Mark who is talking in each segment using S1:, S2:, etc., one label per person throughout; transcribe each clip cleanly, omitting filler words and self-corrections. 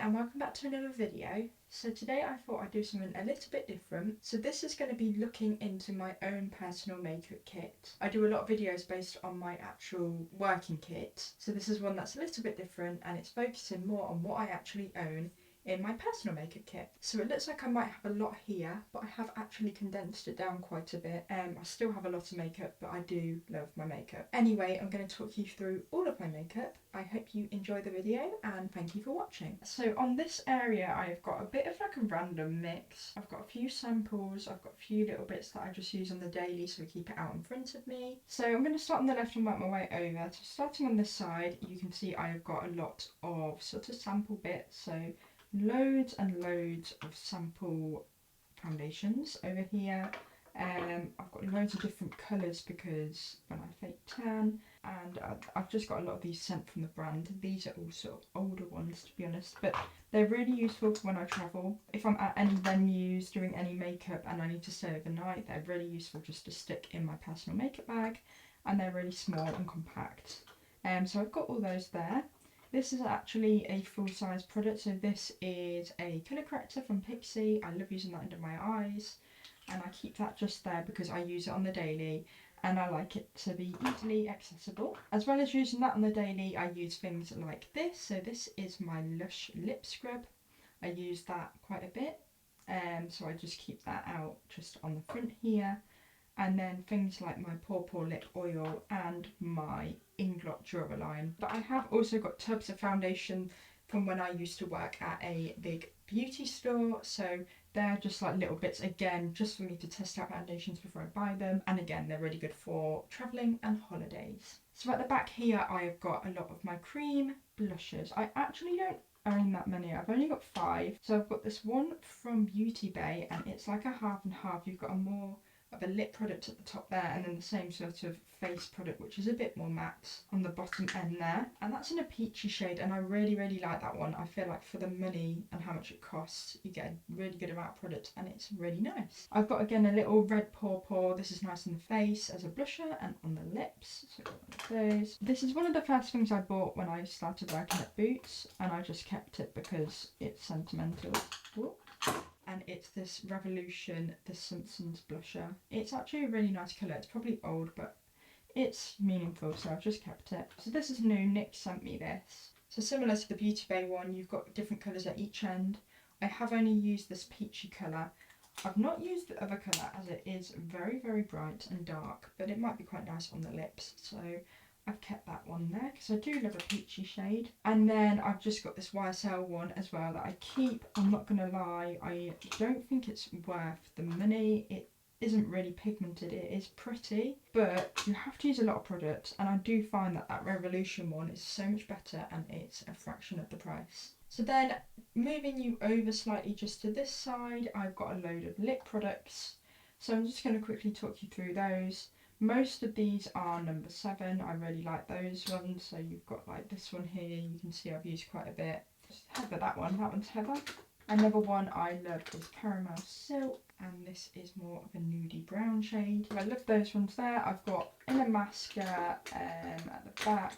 S1: and welcome back to another video. So today I thought I'd do something a little bit different. So this is going to be looking into my own personal makeup kit. I do a lot of videos based on my actual working kit. So this is one that's a little bit different and it's focusing more on what I actually own in my personal makeup kit. So it looks like I might have a lot here, but I have actually condensed it down quite a bit. I still have a lot of makeup, but I do love my makeup. Anyway, I'm going to talk you through all of my makeup. I hope you enjoy the video and thank you for watching. So on this area, I've got a bit of like a random mix. I've got a few samples, I've got a few little bits that I just use on the daily so I keep it out in front of me. So I'm going to start on the left and work my way over. So starting on this side, you can see I have got a lot of sort of sample bits. So loads and loads of sample foundations over here. I've got loads of different colours because when I fake tan, and I've just got a lot of these sent from the brand. These are all sort of older ones to be honest, but they're really useful for when I travel. If I'm at any venues doing any makeup and I need to stay overnight, they're really useful just to stick in my personal makeup bag, and they're really small and compact. So I've got all those there. This is actually a full-size product, so this is a colour corrector from Pixie. I love using that under my eyes, and I keep that just there because I use it on the daily and I like it to be easily accessible. As well as using that on the daily, I use things like this. So this is my Lush lip scrub. I use that quite a bit, so I just keep that out just on the front here. And then things like my Paw lip oil and my Inglot Duraline. But I have also got tubs of foundation from when I used to work at a big beauty store. So they're just like little bits, again, just for me to test out foundations before I buy them. And again, they're really good for travelling and holidays. So at the back here, I have got a lot of my cream blushes. I actually don't own that many. I've only got 5. So I've got this one from Beauty Bay and it's like a half and half. You've got a more of a lip product at the top there and then the same sort of face product which is a bit more matte on the bottom end there, and that's in a peachy shade and I really like that one. I feel like for the money and how much it costs you get a really good amount of product and it's really nice. I've got again a little red paw. This is nice on the face as a blusher and on the lips, so I've got one of those. This is one of the first things I bought when I started working at Boots and I just kept it because it's sentimental. Ooh. And it's this Revolution The Simpsons blusher. It's actually a really nice colour. It's probably old, but it's meaningful, so I've just kept it. So this is new. Nick sent me this. So similar to the Beauty Bay one, you've got different colours at each end. I have only used this peachy colour. I've not used the other colour as it is very bright and dark, but it might be quite nice on the lips. So I've kept that one there because I do love a peachy shade. And then I've just got this YSL one as well that I keep. I'm not going to lie, I don't think it's worth the money. It isn't really pigmented, it is pretty, but you have to use a lot of product and I do find that that Revolution one is so much better and it's a fraction of the price. So then moving you over slightly just to this side, I've got a load of lip products. So I'm just going to quickly talk you through those. Most of these are number 7. I really like those ones. So you've got like this one here. You can see I've used quite a bit. Just Heather, that one. That one's Heather. Another one I love is Caramel Silk. And this is more of a nudie brown shade. So I love those ones there. I've got Inner Mascara at the back.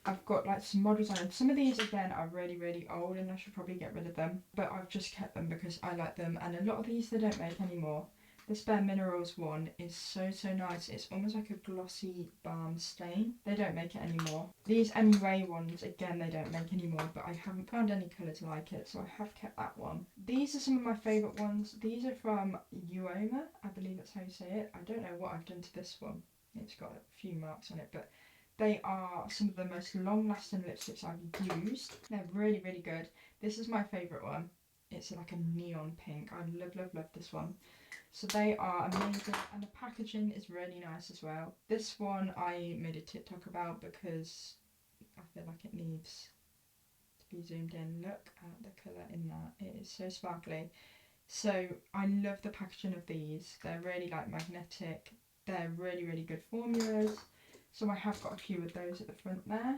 S1: I've got like some models on. Some of these again are really old and I should probably get rid of them. But I've just kept them because I like them. And a lot of these they don't make anymore. This Bare Minerals one is so nice. It's almost like a glossy balm stain. They don't make it anymore. These MUA ones, again, they don't make anymore, but I haven't found any colours like it, so I have kept that one. These are some of my favourite ones. These are from Uoma, I believe that's how you say it. I don't know what I've done to this one. It's got a few marks on it, but they are some of the most long-lasting lipsticks I've used. They're really good. This is my favourite one. It's like a neon pink. I love this one. So they are amazing and the packaging is really nice as well. This one I made a TikTok about because I feel like it needs to be zoomed in. Look at the colour in that. It is so sparkly. So I love the packaging of these. They're really like magnetic. They're really good formulas. So I have got a few of those at the front there.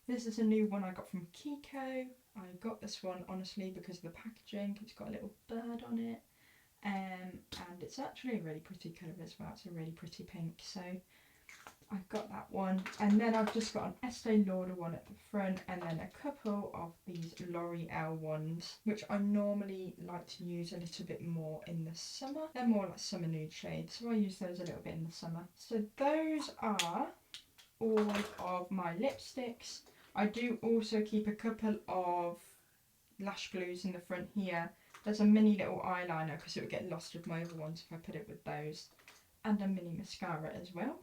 S1: This is a new one I got from Kiko. I got this one honestly because of the packaging. It's got a little bird on it. And it's actually a really pretty colour as well. It's a really pretty pink. So I've got that one, and then I've just got an Estee Lauder one at the front, and then a couple of these L'Oreal ones, which I normally like to use a little bit more in the summer. They're more like summer nude shades, so I use those a little bit in the summer. So those are all of my lipsticks. I do also keep a couple of lash glues in the front here. There's a mini little eyeliner because it would get lost with my other ones if I put it with those, and a mini mascara as well.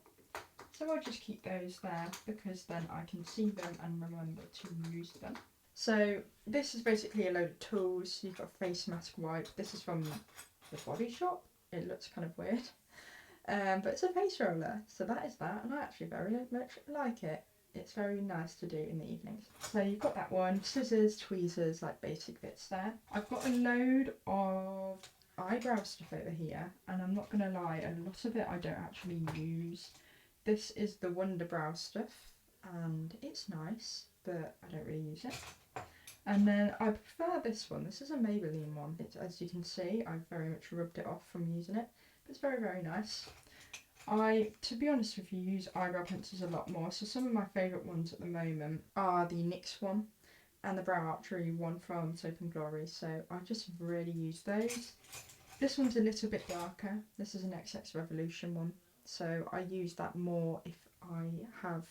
S1: So I'll just keep those there because then I can see them and remember to use them. So this is basically a load of tools. You've got face mask wipe. This is from the Body Shop. It looks kind of weird. But it's a face roller. So that is that, and I actually very much like it. It's very nice to do in the evenings. So you've got that one, scissors, tweezers, like basic bits there. I've got a load of eyebrow stuff over here, and I'm not going to lie, a lot of it I don't actually use. This is the Wonder Brow stuff, and it's nice, but I don't really use it. And then I prefer this one. This is a Maybelline one. It's, as you can see, I've very much rubbed it off from using it. But it's very, very nice. I, to be honest with you, use eyebrow pencils a lot more. So some of my favourite ones at the moment are the NYX one and the Brow Archery one from Soap & Glory. So I just really use those. This one's a little bit darker. This is an XX Revolution one. So I use that more if I have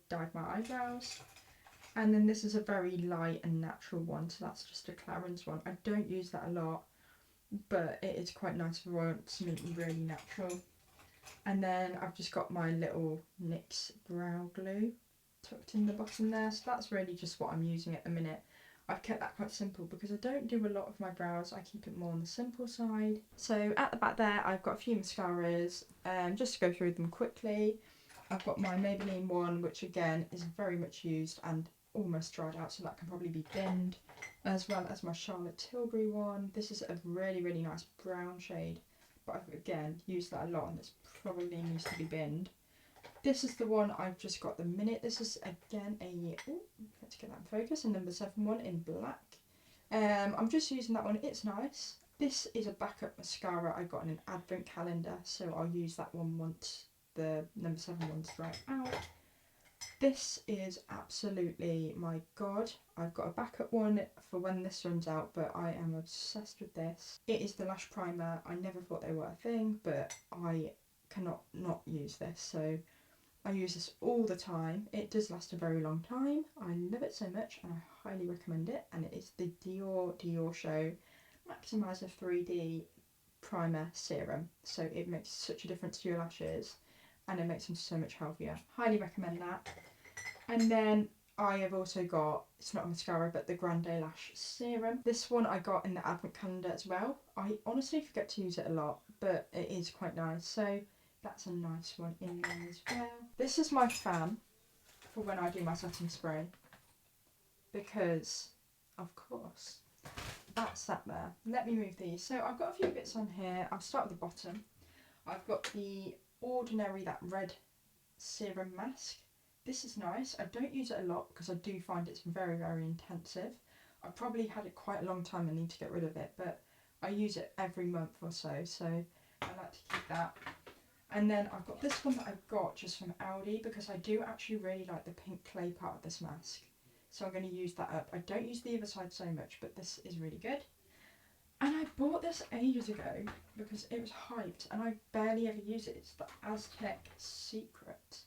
S1: dyed my eyebrows. And then this is a very light and natural one. So that's just a Clarins one. I don't use that a lot, but it is quite nice if I want something really natural. And then I've just got my little NYX brow glue tucked in the bottom there. So that's really just what I'm using at the minute. I've kept that quite simple because I don't do a lot of my brows. I keep it more on the simple side. So at the back there, I've got a few mascaras. Just to go through them quickly, I've got my Maybelline one, which again is very much used and almost dried out, so that can probably be binned, as well as my Charlotte Tilbury one. This is a really, really nice brown shade, but I've again used that a lot and this probably needs to be binned. This is the one I've just got the minute. This is again a, let's get that in focus, a number 7 one in black. I'm just using that one, it's nice. This is a backup mascara I got in an advent calendar, so I'll use that one once the number 7 one's dried out. This is absolutely my god. I've got a backup one for when this runs out, but I am obsessed with this. It is the lash primer. I never thought they were a thing, but I cannot not use this, so I use this all the time. It does last a very long time. I love it so much and I highly recommend it, and it is the Dior Show Maximizer 3D Primer Serum. So it makes such a difference to your lashes and it makes them so much healthier. Highly recommend that. And then I have also got, it's not a mascara, but the Grande Lash Serum. This one I got in the advent calendar as well. I honestly forget to use it a lot, but it is quite nice. So that's a nice one in there as well. This is my fan for when I do my setting spray, because of course that's that there. Let me move these. So I've got a few bits on here. I'll start at the bottom. I've got the Ordinary, that red serum mask. This is nice. I don't use it a lot because I do find it's very, very intensive. I've probably had it quite a long time and need to get rid of it, but I use it every month or so, so I like to keep that. And then I've got this one that I've got just from Aldi because I do actually really like the pink clay part of this mask. So I'm going to use that up. I don't use the other side so much, but this is really good. And I bought this ages ago because it was hyped and I barely ever use it. It's the Aztec Secret.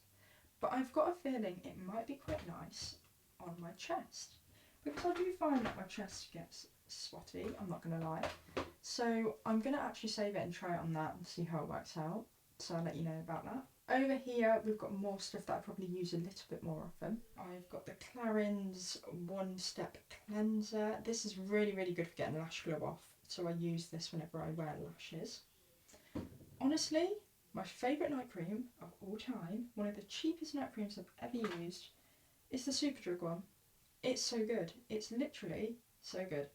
S1: But I've got a feeling it might be quite nice on my chest, because I do find that my chest gets spotty, I'm not going to lie. So I'm going to actually save it and try it on that and see how it works out. So I'll let you know about that. Over here we've got more stuff that I probably use a little bit more often. I've got the Clarins One Step Cleanser. This is really, really good for getting lash glue off. So I use this whenever I wear lashes. Honestly, my favourite night cream of all time, one of the cheapest night creams I've ever used, is the Superdrug one. It's so good. It's literally so good.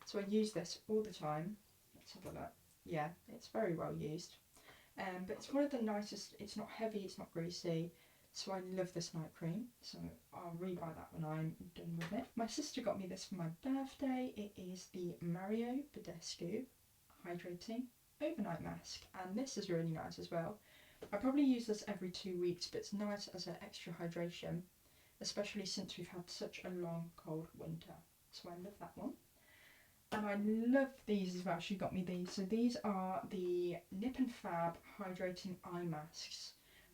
S1: So I use this all the time. Let's have a look. Yeah, it's very well used. But it's one of the nicest. It's not heavy, it's not greasy. So I love this night cream. So I'll rebuy that when I'm done with it. My sister got me this for my birthday. It is the Mario Badescu Hydrating Overnight Mask. And this is really nice as well, I probably use this every 2 weeks, but it's nice as an extra hydration, especially since we've had such a long cold winter. So I love that one. And I love these as well. She got me these. So these are the Nip and Fab hydrating eye masks.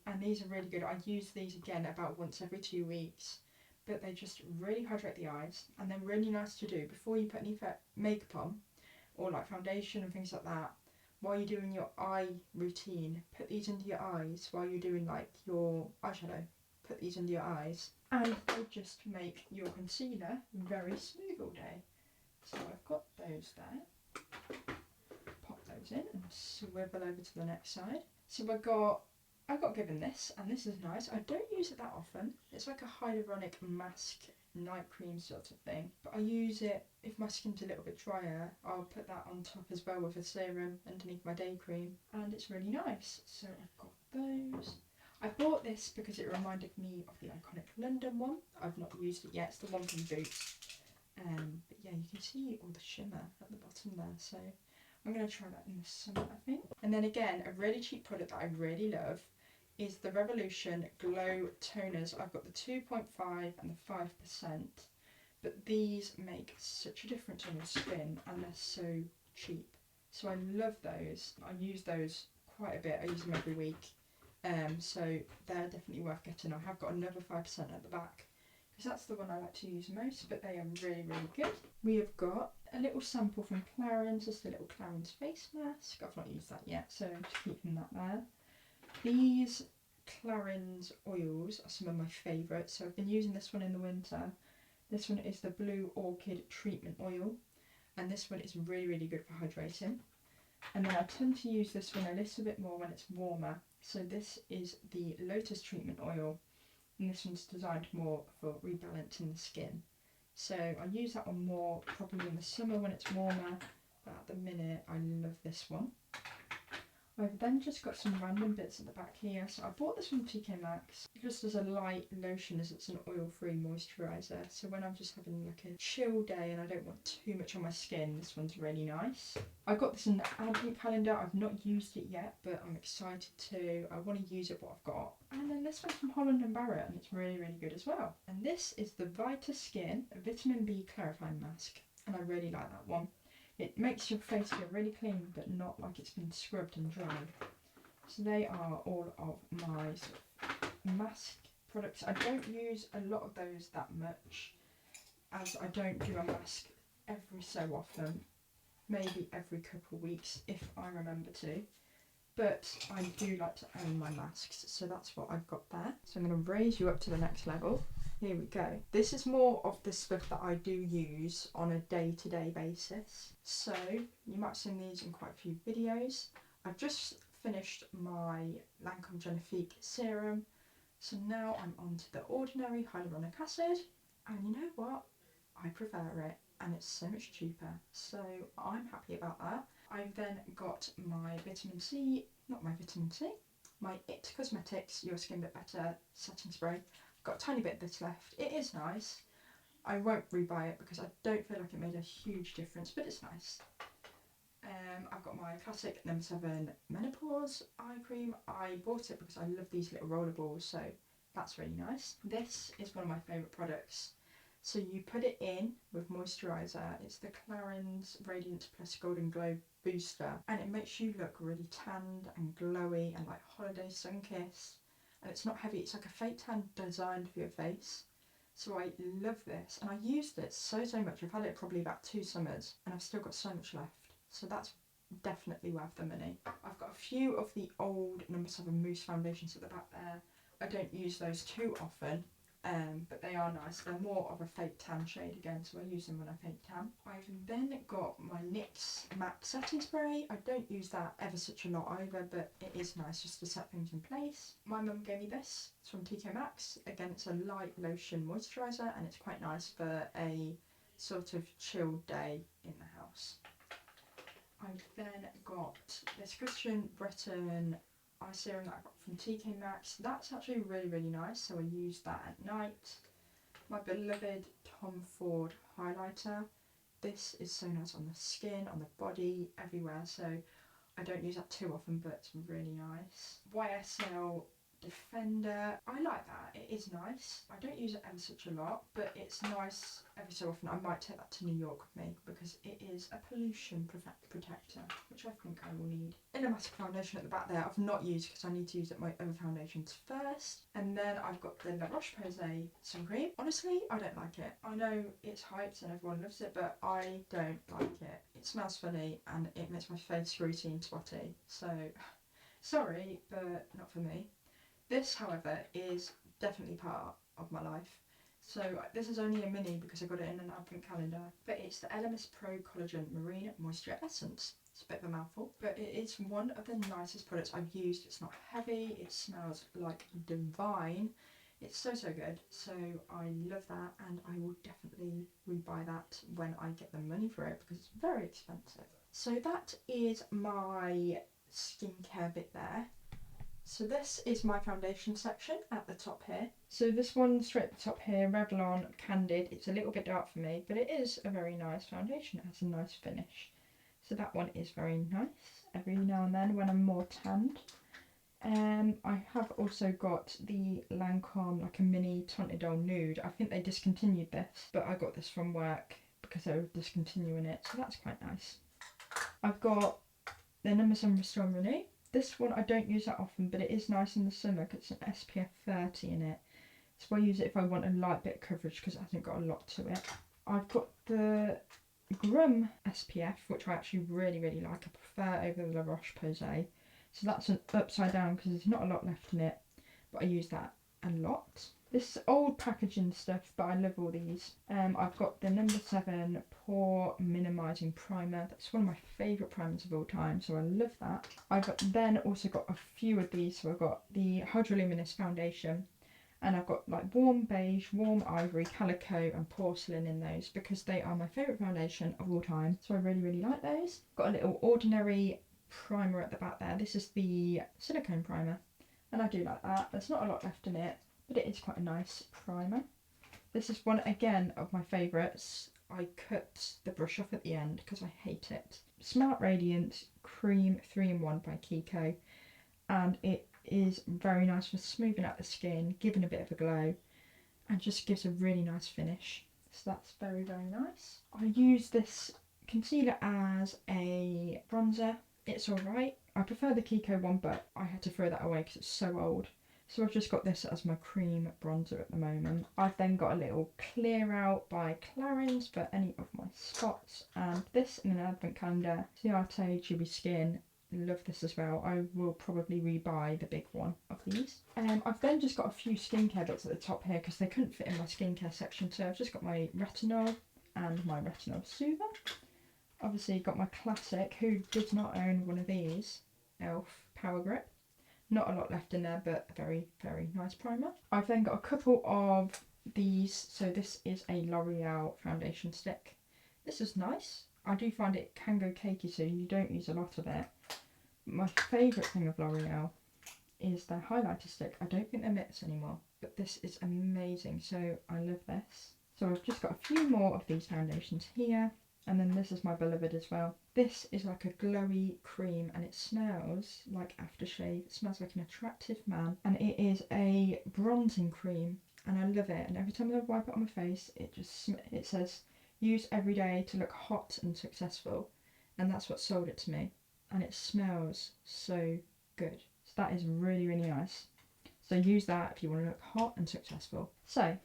S1: And these are really good. I use these again about once every 2 weeks. But they just really hydrate the eyes. And they're really nice to do before you put any makeup on. Or like foundation and things like that. While you're doing your eye routine, put these under your eyes while you're doing like your eyeshadow. Put these under your eyes. And they just make your concealer very smooth all day. So I've got those there. Pop those in and swivel over to the next side. So I got given this, and this is nice. I don't use it that often. It's like a hyaluronic mask night cream sort of thing, but I use it if my skin's a little bit drier. I'll put that on top as well with a serum underneath my day cream, and it's really nice. So I've got those. I bought this because it reminded me of the iconic London one. I've not used it yet. It's the one from Boots. But yeah, you can see all the shimmer at the bottom there, so I'm going to try that in the summer, I think. And then again, a really cheap product that I really love is the Revolution Glow Toners. I've got the 2.5 and the 5%, but these make such a difference on your skin and they're so cheap. So I love those. I use those quite a bit. I use them every week. So they're definitely worth getting. I have got another 5% at the back, because that's the one I like to use most, but they are really, really good. We have got a little sample from Clarins, just a little Clarins face mask. I've not used that yet, so I'm just keeping that there. These Clarins oils are some of my favourites, so I've been using this one in the winter. This one is the Blue Orchid Treatment Oil, and this one is really, really good for hydrating. And then I tend to use this one a little bit more when it's warmer. So this is the Lotus Treatment Oil, and this one's designed more for rebalancing the skin. So I use that one more probably in the summer when it's warmer, but at the minute I love this one. I've then just got some random bits at the back here. So I bought this from TK Maxx just as a light lotion, as it's an oil-free moisturiser. So when I'm just having like a chill day and I don't want too much on my skin, this one's really nice. I got this in the advent calendar. I've not used it yet, but I'm excited to. I want to use it what I've got. And then this one's from Holland & Barrett, and it's really, really good as well. And this is the Vita Skin Vitamin B Clarifying Mask, and I really like that one. It makes your face feel really clean, but not like it's been scrubbed and dried. So they are all of my sort of mask products. I don't use a lot of those that much, as I don't do a mask every so often. Maybe every couple of weeks if I remember to. But I do like to own my masks, so that's what I've got there. So I'm going to raise you up to the next level. Here we go. This is more of the stuff that I do use on a day-to-day basis. So you might have seen these in quite a few videos. I've just finished my Lancome Genifique serum. So now I'm on to the ordinary hyaluronic acid. And you know what? I prefer it, and it's so much cheaper. So I'm happy about that. I've then got my vitamin C, my It Cosmetics Your Skin Bit Better setting spray. I've got a tiny bit of this left. It is nice. I won't rebuy it because I don't feel like it made a huge difference, but it's nice. I've got my classic No. 7 Menopause eye cream. I bought it because I love these little roller balls, so that's really nice. This is one of my favourite products. So you put it in with moisturiser. It's the Clarins Radiance Plus Golden Glow Booster, and it makes you look really tanned and glowy and like holiday sun kissed. And it's not heavy. It's like a fake tan designed for your face. So I love this, and I used it so much. I've had it probably about 2 summers, and I've still got so much left. So that's definitely worth the money. I've got a few of the old No. 7 Mousse foundations at the back there. I don't use those too often. But they are nice. They're more of a fake tan shade again, so I use them when I fake tan. I've then got my NYX matte setting spray. I don't use that ever such a lot either, but it is nice just to set things in place. My mum gave me this. It's from TK Maxx. Again, it's a light lotion moisturiser, and it's quite nice for a sort of chilled day in the house. I've then got this Christian Breton eye serum that I got from TK Maxx. That's actually really, really nice, so I use that at night. My beloved Tom Ford highlighter. This is so nice on the skin, on the body, everywhere. So I don't use that too often, but it's really nice. YSL Defender. I like that. It is nice. I don't use it ever such a lot, but it's nice every so often. I might take that to New York with me because it is a pollution protector, which I think I will need. Innomatic foundation at the back there I've not used because I need to use my other foundations first. And then I've got the La Roche-Posay sun cream. Honestly, I don't like it. I know it's hyped and everyone loves it, but I don't like it. It smells funny and it makes my face routine sweaty. So, sorry, but not for me. This, however, is definitely part of my life. So this is only a mini because I got it in an advent calendar. But it's the LMS Pro Collagen Marine Moisture Essence. It's a bit of a mouthful, but it is one of the nicest products I've used. It's not heavy, it smells like divine. It's so good. So I love that, and I will definitely rebuy that when I get the money for it because it's very expensive. So that is my skincare bit there. So this is my foundation section at the top here. So this one straight at the top here, Revlon Candid. It's a little bit dark for me, but it is a very nice foundation. It has a nice finish. So that one is very nice every now and then when I'm more tanned. I have also got the Lancome, like a mini Tontadol Nude. I think they discontinued this, but I got this from work because they were discontinuing it, so that's quite nice. I've got the Number Restore and Renew. This one I don't use that often, but it is nice in the summer because it's an SPF 30 in it. So I use it if I want a light bit of coverage because it hasn't got a lot to it. I've got the Grum SPF, which I actually really like. I prefer over the La Roche-Posay. So that's an upside down because there's not a lot left in it, but I use that a lot. This is old packaging stuff, but I love all these. I've got the number 7 Pore Minimising Primer. That's one of my favourite primers of all time, so I love that. I've then also got a few of these. So I've got the Hydroluminous Foundation, and I've got like warm beige, warm ivory, calico and porcelain in those because they are my favourite foundation of all time. So I really like those. Got a little Ordinary primer at the back there. This is the silicone primer, and I do like that. There's not a lot left in it, but it is quite a nice primer. This is one again of my favourites. I cut the brush off at the end because I hate it. Smart Radiant Cream 3-in-1 by Kiko, and it is very nice for smoothing out the skin, giving a bit of a glow, and just gives a really nice finish. So that's very nice. I use this concealer as a bronzer. It's alright. I prefer the Kiko one, but I had to throw that away because it's so old. So I've just got this as my cream bronzer at the moment. I've then got a little Clear Out by Clarins for any of my spots. And this in an advent calendar, Ciate Chubby Skin. Love this as well. I will probably rebuy the big one of these. I've then just got a few skincare bits at the top here because they couldn't fit in my skincare section. So I've just got my retinol and my retinol soother. Obviously got my classic, who does not own one of these, e.l.f. Power Grip. Not a lot left in there, but a very nice primer. I've then got a couple of these. So this is a L'Oreal foundation stick. This is nice. I do find it can go cakey, so you don't use a lot of it. My favourite thing of L'Oreal is their highlighter stick. I don't think they're mitts anymore, but this is amazing, so I love this. So I've just got a few more of these foundations here, and then this is my beloved as well. This is like a glowy cream, and it smells like aftershave. It smells like an attractive man, and it is a bronzing cream, and I love it. And every time I wipe it on my face, it says use every day to look hot and successful, and that's what sold it to me. And it smells so good. So that is really nice. So use that if you want to look hot and successful. So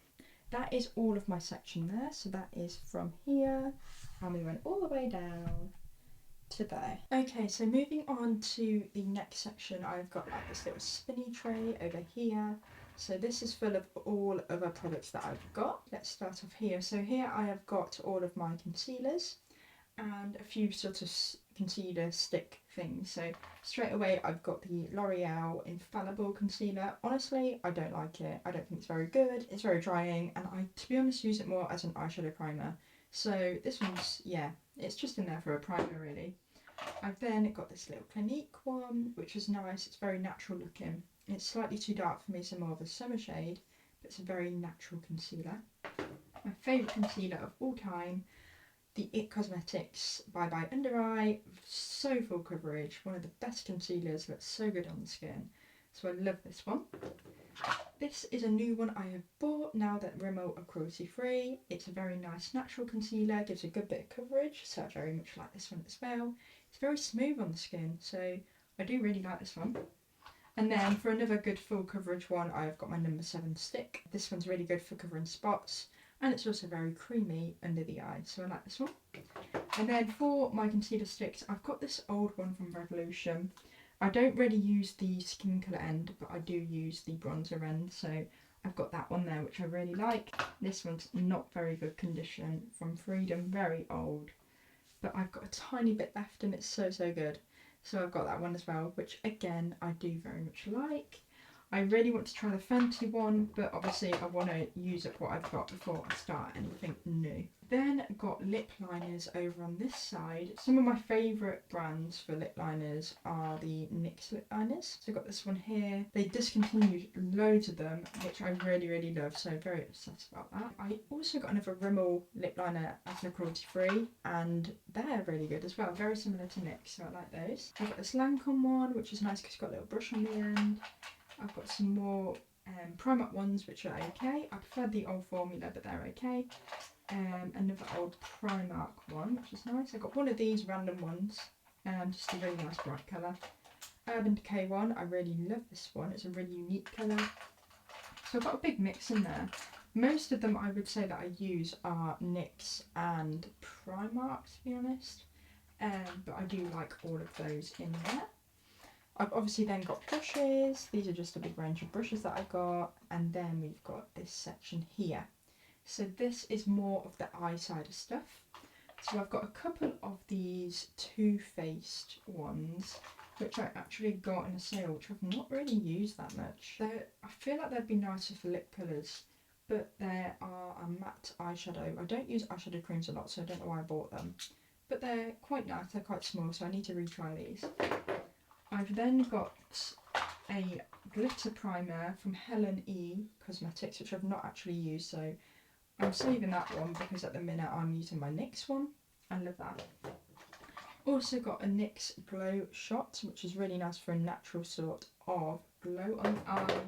S1: that is all of my section there. So that is from here, and we went all the way down to there. Okay, so moving on to the next section, I've got like this little spinny tray over here. So this is full of all other products that I've got. Let's start off here. So here I have got all of my concealers and a few sort of concealer stick things. So straight away I've got the L'Oreal Infallible Concealer. Honestly, I don't like it. I don't think it's very good. It's very drying, and I, to be honest, use it more as an eyeshadow primer. So this one's, yeah, it's just in there for a primer really. I've then got this little Clinique one, which is nice. It's very natural looking. It's slightly too dark for me, so more of a summer shade, but it's a very natural concealer. My favourite concealer of all time the It Cosmetics Bye Bye Under Eye. So full coverage, one of the best concealers, looks so good on the skin. So I love this one. This is a new one I have bought now that Rimmel are cruelty free. It's a very nice natural concealer, gives a good bit of coverage, so I very much like this one as well. It's very smooth on the skin, so I do really like this one. And then for another good full coverage one, I've got my number 7 stick. This one's really good for covering spots, and it's also very creamy under the eye, so I like this one. And then for my concealer sticks, I've got this old one from Revolution. I don't really use the skin colour end, but I do use the bronzer end, so I've got that one there, which I really like. This one's not very good condition, from Freedom, very old, but I've got a tiny bit left and it's so good. So I've got that one as well, which again, I do very much like. I really want to try the Fenty one, but obviously I want to use up what I've got before I start anything new. Then got lip liners over on this side. Some of my favourite brands for lip liners are the NYX lip liners. So I've got this one here. They discontinued loads of them, which I really love, so very obsessed about that. I also got another Rimmel lip liner as a cruelty free, and they're really good as well. Very similar to NYX, so I like those. I've got this Lancome one, which is nice because it's got a little brush on the end. I've got some more Primark ones, which are okay. I prefer the old formula, but they're okay. Another old Primark one, which is nice. I got one of these random ones, just a really nice bright colour. Urban Decay one, I really love this one. It's a really unique colour. So I've got a big mix in there. Most of them I would say that I use are NYX and Primark, to be honest. But I do like all of those in there. I've obviously then got brushes. These are just a big range of brushes that I got. And then we've got this section here. So this is more of the eye side of stuff. So I've got a couple of these Too Faced ones, which I actually got in a sale, which I've not really used that much. I feel like they'd be nicer for lip colours, but they are a matte eyeshadow. I don't use eyeshadow creams a lot, so I don't know why I bought them. But they're quite nice, they're quite small, so I need to retry these. I've then got a glitter primer from Helen E Cosmetics, which I've not actually used, so I'm saving that one because at the minute I'm using my NYX one. I love that. Also got a NYX Glow Shot, which is really nice for a natural sort of glow on the eye.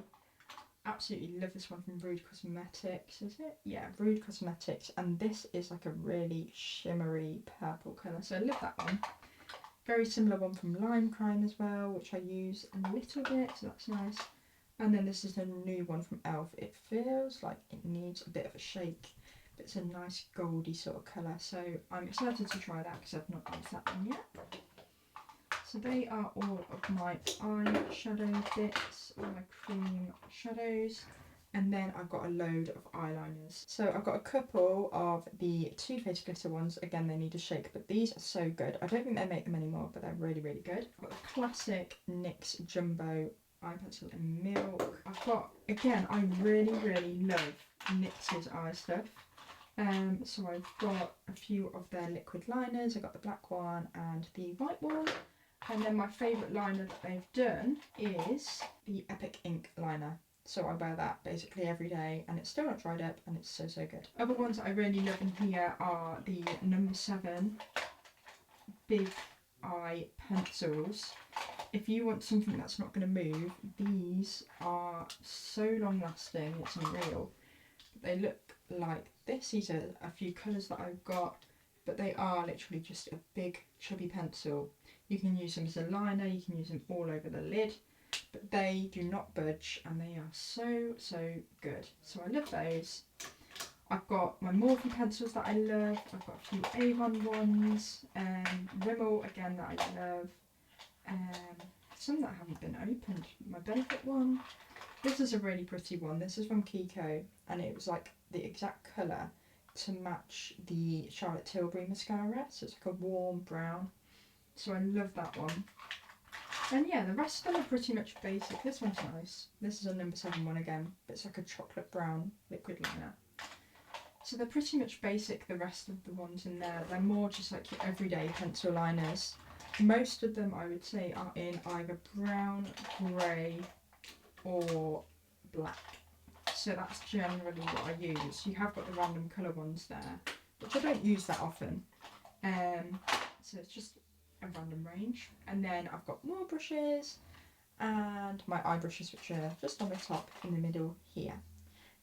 S1: Absolutely love this one from Rude Cosmetics, is it? Yeah, Rude Cosmetics, and this is like a really shimmery purple colour, so I love that one. Very similar one from Lime Crime as well, which I use a little bit, so that's nice. And then this is a new one from e.l.f. It feels like it needs a bit of a shake, but it's a nice goldy sort of colour, so I'm excited to try that because I've not used that one yet. So they are all of my eyeshadow bits, all my cream shadows. And then I've got a load of eyeliners. So I've got a couple of the Too Faced glitter ones. Again, they need a shake, but these are so good. I don't think they make them anymore, but they're really good. I've got the classic NYX Jumbo eye pencil in milk. I've got, again, I really love NYX's eye stuff. So I've got a few of their liquid liners. I've got the black one and the white one. And then my favourite liner that they've done is the Epic Ink liner. So I wear that basically every day and it's still not dried up and it's so good. Other ones that I really love in here are the number 7 big eye pencils. If you want something that's not going to move, these are so long lasting, it's unreal. They look like this. These are a few colours that I've got, but they are literally just a big chubby pencil. You can use them as a liner, you can use them all over the lid. But they do not budge and they are so good. So I love those. I've got my Morphe pencils that I love. I've got a few Avon ones. Rimmel again that I love. Some that haven't been opened. My Benefit one. This is a really pretty one. This is from Kiko and it was like the exact colour to match the Charlotte Tilbury mascara. So it's like a warm brown. So I love that one. And yeah, the rest of them are pretty much basic. This one's nice. This is a number 7 one again, but it's like a chocolate brown liquid liner. So they're pretty much basic, the rest of the ones in there. They're more just like your everyday pencil liners. Most of them I would say are in either brown, grey or black. So that's generally what I use. You have got the random colour ones there, which I don't use that often. So it's just a random range. And then I've got more brushes and my eye brushes, which are just on the top in the middle here.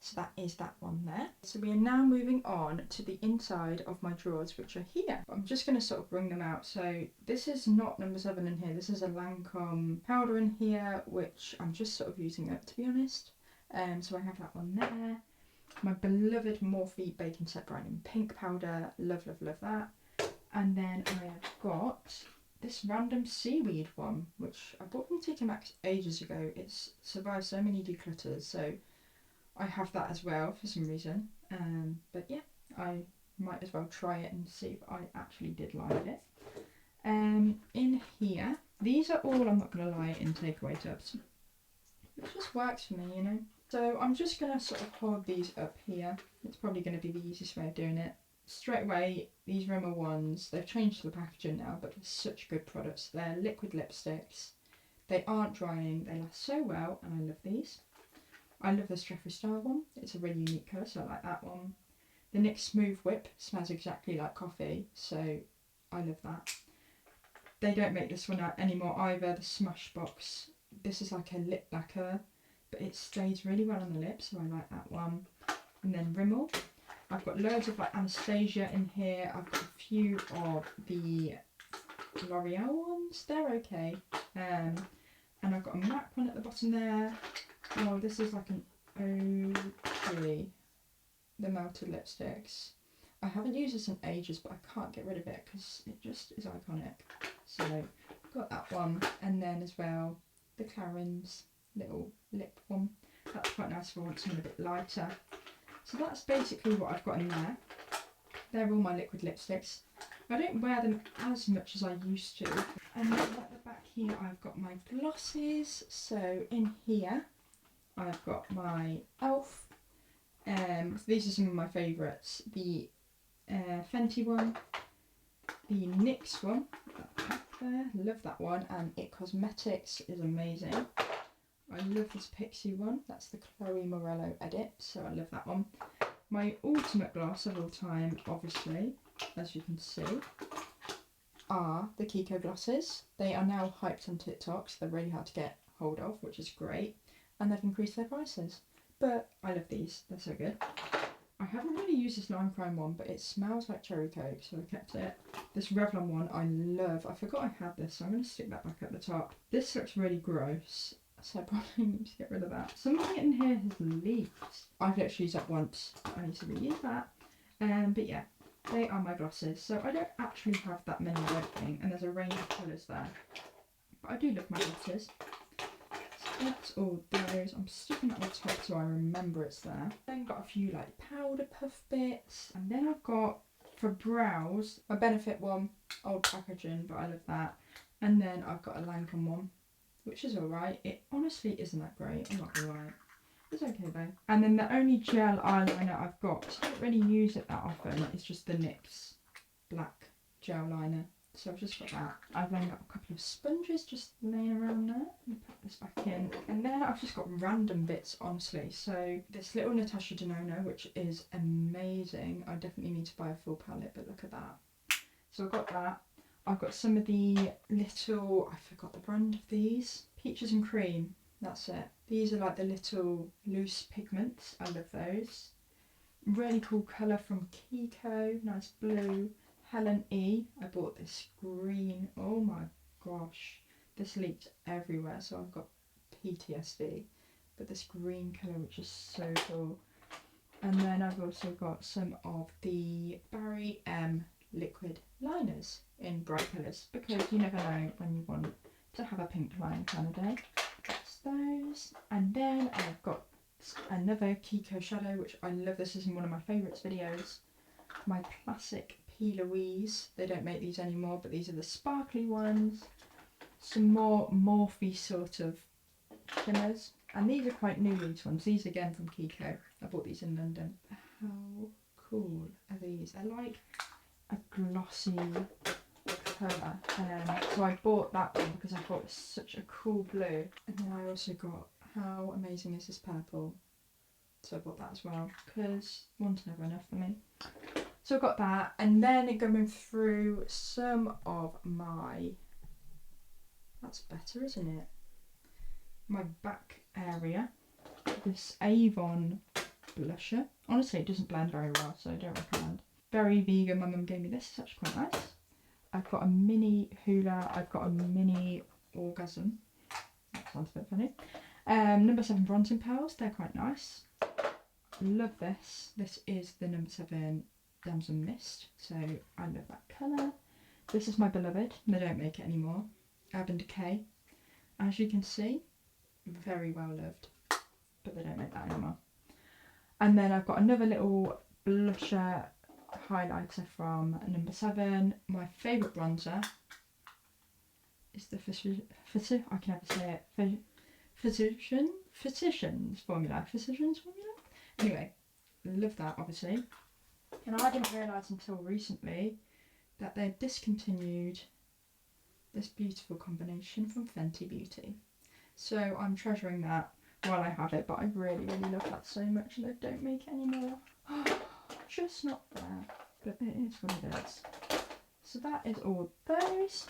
S1: So that is that one there. So we are now moving on to the inside of my drawers, which are here. I'm just going to sort of bring them out. So this is not number 7 in here. This is a Lancome powder in here, which I'm just sort of using up, to be honest. So I have that one there. My beloved Morphe Baking Set Brightening Pink powder. Love, love, love that. And then I have got this random seaweed one, which I bought from TK Maxx ages ago. It's survived so many declutters, so I have that as well for some reason. But yeah, I might as well try it and see if I actually did like it. In here, these are all, I'm not going to lie, in takeaway tubs. It just works for me, you know. So I'm just going to sort of hold these up here. It's probably going to be the easiest way of doing it. Straight away, these Rimmel ones, they've changed the packaging now, but they're such good products. They're liquid lipsticks. They aren't drying, they last so well, and I love these. I love this Jeffree Star one. It's a really unique colour, so I like that one. The NYX Smooth Whip smells exactly like coffee, so I love that. They don't make this one out anymore either, the Smashbox. This is like a lip lacquer, but it stays really well on the lips, so I like that one. And then Rimmel. I've got loads of like Anastasia in here. I've got a few of the L'Oreal ones. They're okay. And I've got a MAC one at the bottom there. Oh, this is like an OG, the melted lipsticks. I haven't used this in ages, but I can't get rid of it because it just is iconic. So I've got that one, and then as well the Clarins little lip one. That's quite nice if I want something a bit lighter. So that's basically what I've got in there. They're all my liquid lipsticks. I don't wear them as much as I used to. And then at the back here I've got my glosses. So in here I've got my e.l.f. These are some of my favourites. The Fenty one, the NYX one, that pack there, love that one, and It Cosmetics is amazing. I love this Pixie one, that's the Chloe Morello edit, so I love that one. My ultimate gloss of all time, obviously, as you can see, are the Kiko glosses. They are now hyped on TikTok, so they're really hard to get hold of, which is great, and they've increased their prices. But I love these, they're so good. I haven't really used this Lime Crime one, but it smells like cherry coke, so I kept it. This Revlon one I love. I forgot I had this, so I'm going to stick that back at the top. This looks really gross, so I probably need to get rid of that. Something in here has leaked. I've literally used that once. I need to reuse that. But yeah, they are my glosses. So I don't actually have that many, I don't think, and there's a range of colours there. But I do love my glosses. That's all those. I'm sticking that on the top so I remember it's there. Then got a few like powder puff bits. And then I've got, for brows, a Benefit one. Old packaging, but I love that. And then I've got a Lancome one, which is alright. It honestly isn't that great, I'm not gonna lie. It's okay though. And then the only gel eyeliner I've got, I don't really use it that often, it's just the NYX black gel liner. So I've just got that. I've then got a couple of sponges just laying around there. Let me put this back in. And then I've just got random bits, honestly. So this little Natasha Denona, which is amazing. I definitely need to buy a full palette, but look at that. So I've got that. I've got some of the little, I forgot the brand of these. Peaches and Cream, that's it. These are like the little loose pigments. I love those. Really cool colour from Kiko, nice blue. Helen E. I bought this green. Oh my gosh. This leaked everywhere, so I've got PTSD. But this green colour, which is so cool. And then I've also got some of the Barry M liquid liners in bright colours, because you never know when you want to have a pink line kind of day. That's those. And then I've got another Kiko shadow, which I love. This is in one of my favourites videos. My classic P. Louise. They don't make these anymore, but these are the sparkly ones. Some more Morphe sort of shimmers. And these are quite new, these ones. These again from Kiko. I bought these in London. How cool are these? They're like a glossy colour. So I bought that one because I thought it was such a cool blue. And then I also got, how amazing is this purple? So I bought that as well, because one's never enough for me. So I've got that, and then going through some of my, that's better, isn't it? My back area. This Avon blusher. Honestly, it doesn't blend very well, so I don't recommend. Very vegan. My mum gave me this. It's actually quite nice. I've got a mini hula. I've got a mini orgasm. That sounds a bit funny. Number 7 bronzing pals. They're quite nice. Love this. This is the number 7 Damson Mist. So I love that colour. This is my beloved. They don't make it anymore. Urban Decay. As you can see, very well loved. But they don't make that anymore. And then I've got another little blusher highlighter from number 7. My favourite bronzer is the I can never say it. Physicians formula. Anyway, love that obviously. And I didn't realise until recently that they'd discontinued this beautiful combination from Fenty Beauty. So I'm treasuring that while I have it, but I really, really love that so much and they don't make it anymore. Just not there, but it is what it is. So that is all those.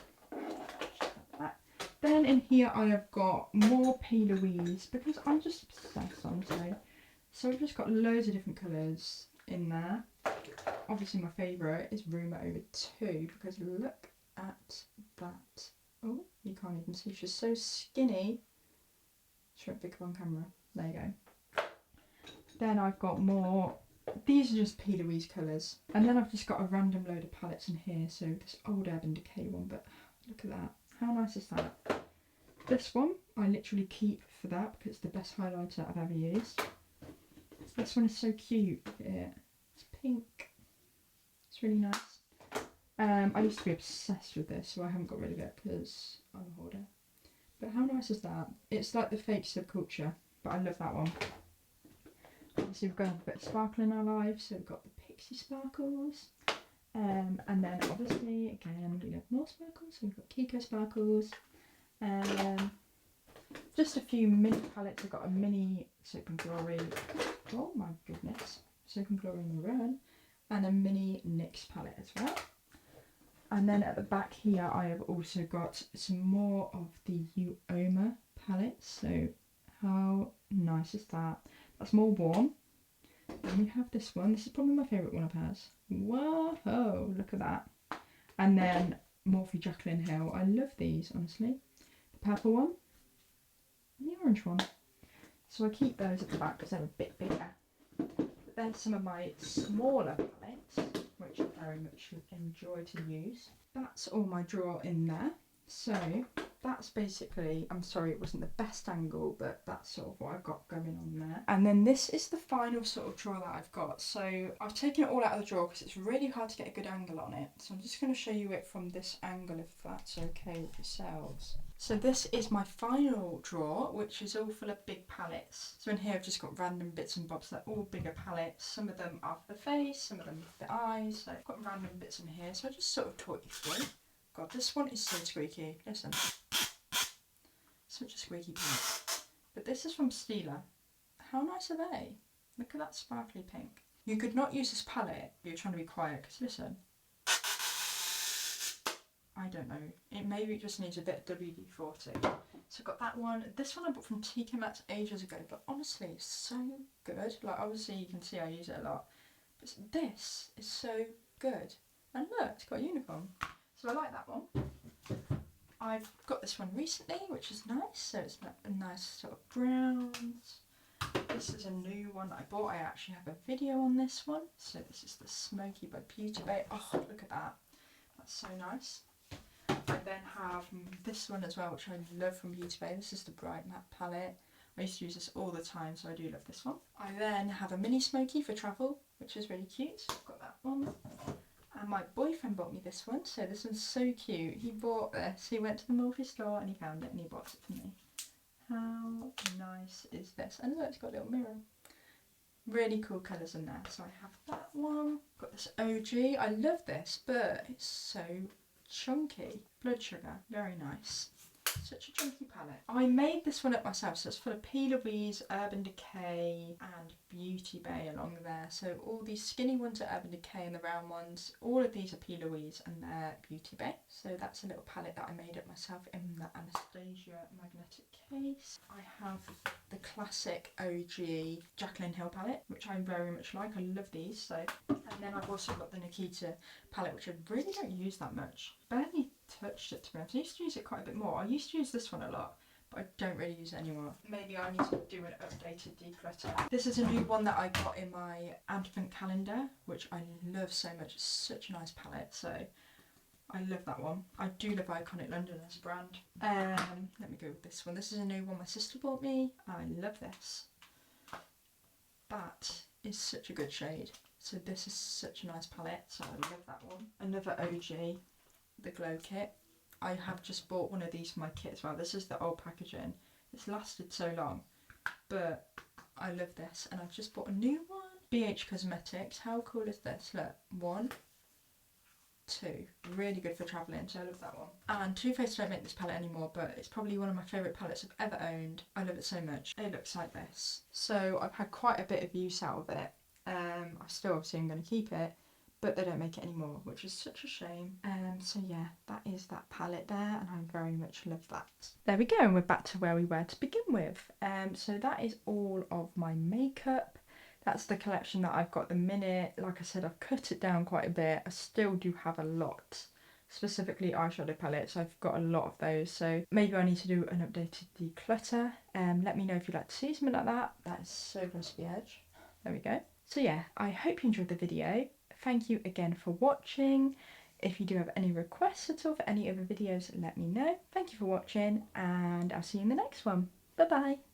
S1: Then in here I have got more P. Louise because I'm just obsessed, honestly. So I've just got loads of different colours in there. Obviously my favourite is Rumour Over 2 because look at that. Oh, you can't even see, she's so skinny. Show it bigger on camera. There you go. Then I've got more. These are just P. Louise colours. And then I've just got a random load of palettes in here. So this old Urban Decay one, but look at that. How nice is that? This one I literally keep for that because it's the best highlighter I've ever used. This one is so cute. Look at it. It's pink. It's really nice. I used to be obsessed with this, so I haven't got rid of it because I'm a hoarder. But how nice is that? It's like the fake subculture, but I love that one. Obviously we've got a bit of sparkle in our lives, so we've got the Pixie Sparkles. And then obviously, again, we have more sparkles, so we've got Kiko Sparkles. Just a few mini palettes. I've got a mini Soap and Glory, oh my goodness, Soap and Glory Maroon, and a mini NYX palette as well. And then at the back here I have also got some more of the Uoma palettes, so how nice is that? That's more warm. And we have this one. This is probably my favourite one of hers. Whoa, look at that. And then Morphe Jacqueline Hill. I love these, honestly. The purple one and the orange one. So I keep those at the back because they're a bit bigger. But then some of my smaller palettes, which I very much enjoy to use. That's all my drawer in there. So that's basically, I'm sorry it wasn't the best angle, but that's sort of what I've got going on there. And then this is the final sort of drawer that I've got. So I've taken it all out of the drawer because it's really hard to get a good angle on it. So I'm just going to show you it from this angle if that's okay with yourselves. So this is my final drawer, which is all full of big palettes. So in here I've just got random bits and bobs. They're all bigger palettes. Some of them are for the face, some of them are for the eyes. So I've got random bits in here. So I just sort of talk you through. God, this one is so squeaky. Listen. Such a squeaky palette. But this is from Stila. How nice are they? Look at that sparkly pink. You could not use this palette if you're trying to be quiet, because listen. I don't know. Maybe it just needs a bit of WD-40. So I've got that one. This one I bought from TK Maxx ages ago, but honestly, it's so good. Like, obviously you can see I use it a lot. But this is so good. And look, it's got a uniform. So I like that one. I've got this one recently, which is nice. So it's a nice sort of browns. This is a new one that I bought. I actually have a video on this one. So this is the Smoky by Beauty Bay. Oh, look at that. That's so nice. I then have this one as well, which I love from Beauty Bay. This is the Bright Matte palette. I used to use this all the time, so I do love this one. I then have a mini Smoky for travel, which is really cute. So I've got that one. And my boyfriend bought me this one, so this one's so cute. He bought this, he went to the Morphe store and he found it and he bought it for me. How nice is this? And look, it's got a little mirror. Really cool colours in there. So I have that one. Got this OG. I love this, but it's so chunky. Blood sugar, very nice. Such a junky palette. I made this one up myself, so it's full of P. Louise, Urban Decay and Beauty Bay along there. So all these skinny ones are Urban Decay and the round ones, all of these are P. Louise and they're Beauty Bay. So that's a little palette that I made up myself in the Anastasia magnetic case. I have the classic OG Jacqueline Hill palette, which I very much like. I love these. So, and then I've also got the Nikita palette, which I really don't use that much. Barely touched it, to be honest. I used to use it quite a bit more. I used to use this one a lot, but I don't really use it anymore. Maybe I need to do an updated declutter. This is a new one that I got in my advent calendar, which I love so much. It's such a nice palette, so I love that one. I do love Iconic London as a brand. Let me go with this one. This is a new one my sister bought me. I love this. That is such a good shade. So this is such a nice palette, so I love that one. Another OG, the Glow Kit. I have just bought one of these for my kit as well. This is the old packaging. It's lasted so long, but I love this. And I've just bought a new one. BH Cosmetics. How cool is this? Look, 1, 2. Really good for travelling, so I love that one. And Too Faced don't make this palette anymore, but it's probably one of my favourite palettes I've ever owned. I love it so much. It looks like this. So I've had quite a bit of use out of it. I still obviously am going to keep it, but they don't make it anymore, which is such a shame. So yeah, that is that palette there, and I very much love that. There we go, and we're back to where we were to begin with. So that is all of my makeup. That's the collection that I've got at the minute. Like I said, I've cut it down quite a bit. I still do have a lot, specifically eyeshadow palettes. I've got a lot of those, so maybe I need to do an updated declutter. Let me know if you'd like to see something like that. That is so close to the edge. There we go. So yeah, I hope you enjoyed the video. Thank you again for watching. If you do have any requests at all for any other videos, let me know. Thank you for watching, and I'll see you in the next one. Bye bye.